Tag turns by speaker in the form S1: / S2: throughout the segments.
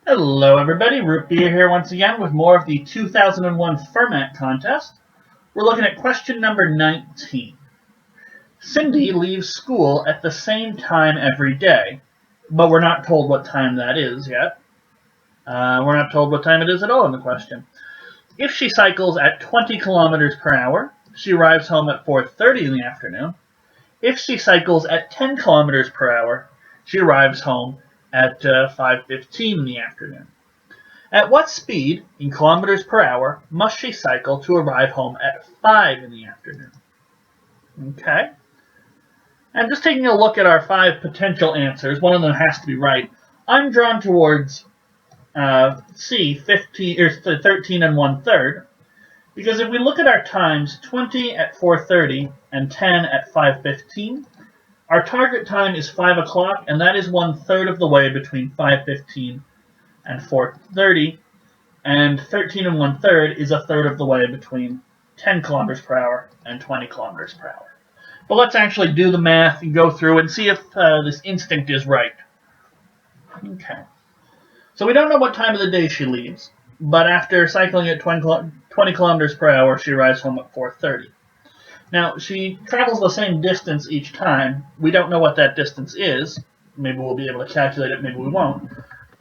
S1: Hello everybody, Root Beer here once again with more of the 2001 Fermat contest. We're looking at question number 19. Cindy leaves school at the same time every day, but we're not told what time that is yet. We're not told what time it is at all in the question. If she cycles at 20 kilometers per hour, she arrives home at 4:30 in the afternoon. If she cycles at 10 kilometers per hour, she arrives home at 5:15 in the afternoon. At what speed, in kilometers per hour, must she cycle to arrive home at 5 in the afternoon? Okay. And just taking a look at our 5 potential answers, one of them has to be right. I'm drawn towards C, 13 and 1/3, because if we look at our times, 20 at 4:30 and 10 at 5:15, our target time is 5 o'clock, and that is 1/3 of the way between 5:15 and 4:30, and 13 and 1/3 is 1/3 of the way between 10 kilometers per hour and 20 kilometers per hour. But let's actually do the math and go through and see if this instinct is right. Okay. So we don't know what time of the day she leaves, but after cycling at 20 kilometers per hour, she arrives home at 4:30. Now, she travels the same distance each time. We don't know what that distance is. Maybe we'll be able to calculate it, maybe we won't.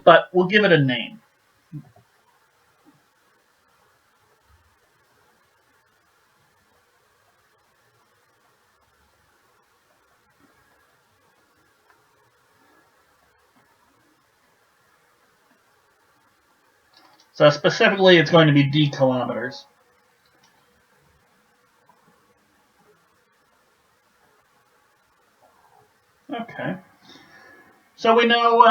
S1: But we'll give it a name. So specifically, it's going to be d kilometers. Okay. So we know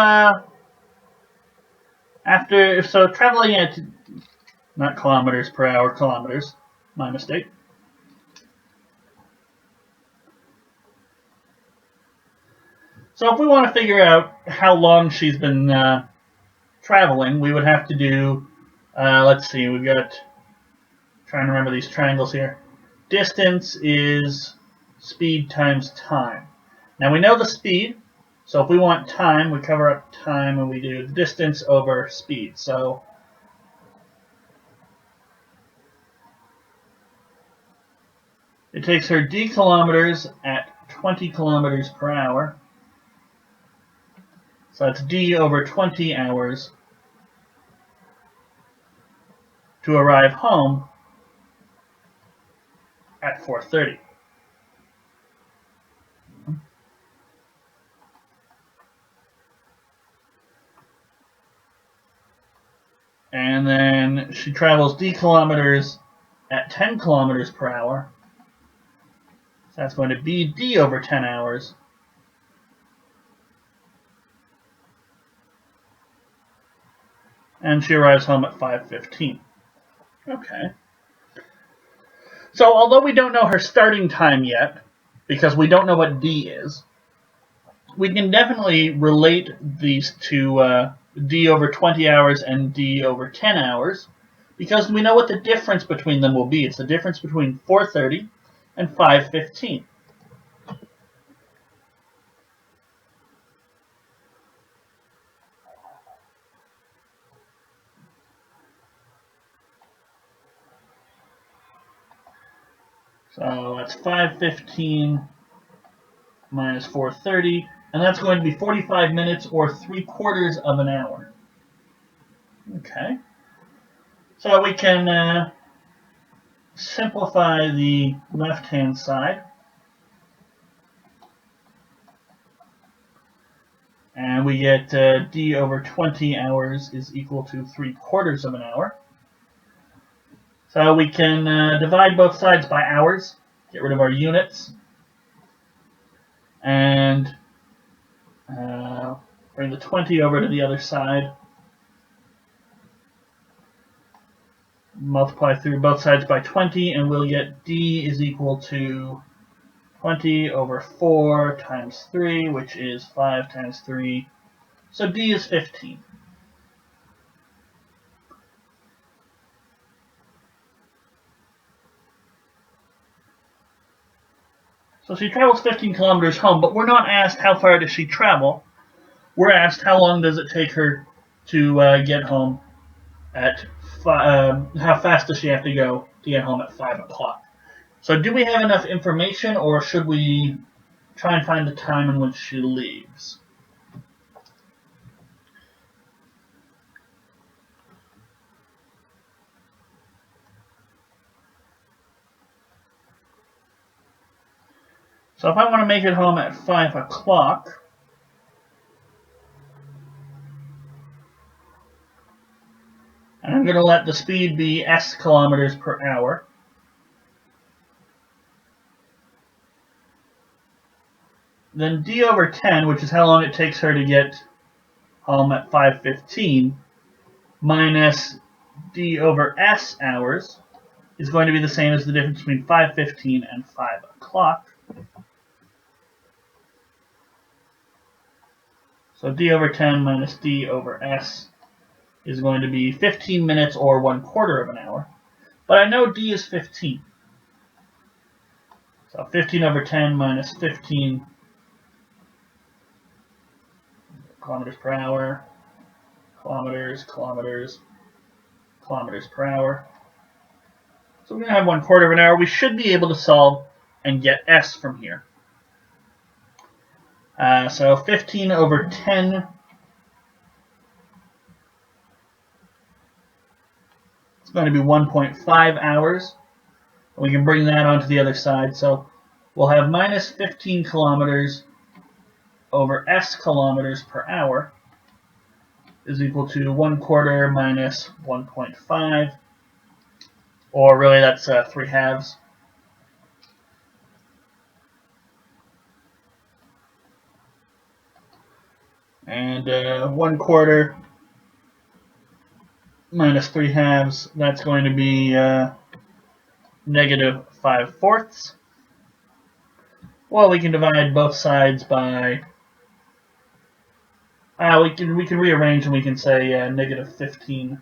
S1: so traveling at, not kilometers per hour, kilometers, my mistake. So if we want to figure out how long she's been traveling, we would have to do, let's see, we've got, trying to remember these triangles here. Distance is speed times time. Now we know the speed, so if we want time, we cover up time and we do distance over speed. So it takes her d kilometers at 20 kilometers per hour. So that's d over 20 hours to arrive home at 4:30. And then she travels d kilometers at 10 kilometers per hour. So that's going to be d over 10 hours. And she arrives home at 5:15. Okay. So although we don't know her starting time yet, because we don't know what d is, we can definitely relate these to d over 20 hours and d over 10 hours, because we know what the difference between them will be. It's the difference between 4:30 and 5:15. So that's 5:15 minus 4:30, and that's going to be 45 minutes or 3/4 of an hour. Okay. So we can simplify the left-hand side. And we get d over 20 hours is equal to 3/4 of an hour. So we can divide both sides by hours, get rid of our units, and bring the 20 over to the other side. Multiply through both sides by 20, and we'll get d is equal to 20 over 4 times 3, which is 5 times 3. So d is 15. So she travels 15 kilometers home, but we're not asked how far does she travel. We're asked how long does it take her to get home at how fast does she have to go to get home at 5 o'clock? So do we have enough information, or should we try and find the time in which she leaves? So if I want to make it home at 5 o'clock, and I'm going to let the speed be s kilometers per hour, then d over 10, which is how long it takes her to get home at 5:15, minus d over s hours is going to be the same as the difference between 5:15 and 5 o'clock. So d over 10 minus d over s is going to be 15 minutes or 1/4 of an hour. But I know d is 15. So 15 over 10 minus 15 kilometers per hour, kilometers per hour. So we're going to have 1/4 of an hour. We should be able to solve and get s from here. So 15 over 10 is going to be 1.5 hours. We can bring that onto the other side. So we'll have minus 15 kilometers over s kilometers per hour is equal to 1/4 minus 1.5, or really that's 3/2. And 1/4 minus 3/2, that's going to be negative 5/4. Well, we can divide both sides by, we can rearrange and we can say negative 15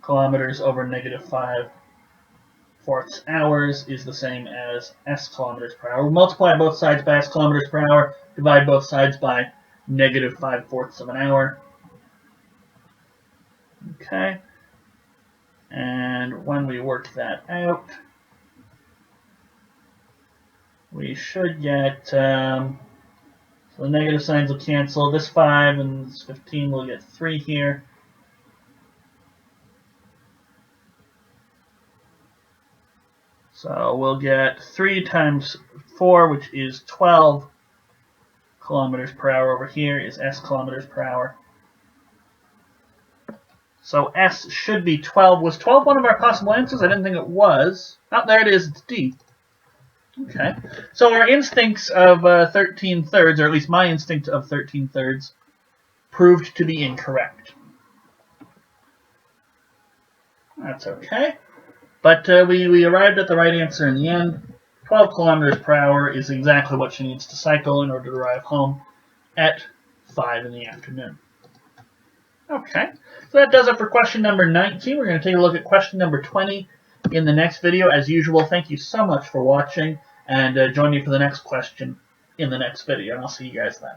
S1: kilometers over negative 5/4 hours is the same as s kilometers per hour. We'll multiply both sides by s kilometers per hour, divide both sides by negative 5/4 of an hour. Okay. And when we work that out, we should get, so the negative signs will cancel. This 5 and this 15 will get 3 here. So we'll get 3 times 4, which is 12 kilometers per hour over here, is s kilometers per hour. So s should be 12. Was 12 one of our possible answers? I didn't think it was. Oh, there it is. It's D. Okay. So our instincts of 13/3, or at least my instinct of 13/3, proved to be incorrect. That's okay. But we arrived at the right answer in the end. 12 kilometers per hour is exactly what she needs to cycle in order to arrive home at 5 in the afternoon. Okay, so that does it for question number 19. We're going to take a look at question number 20 in the next video. As usual, thank you so much for watching, and join me for the next question in the next video, and I'll see you guys then.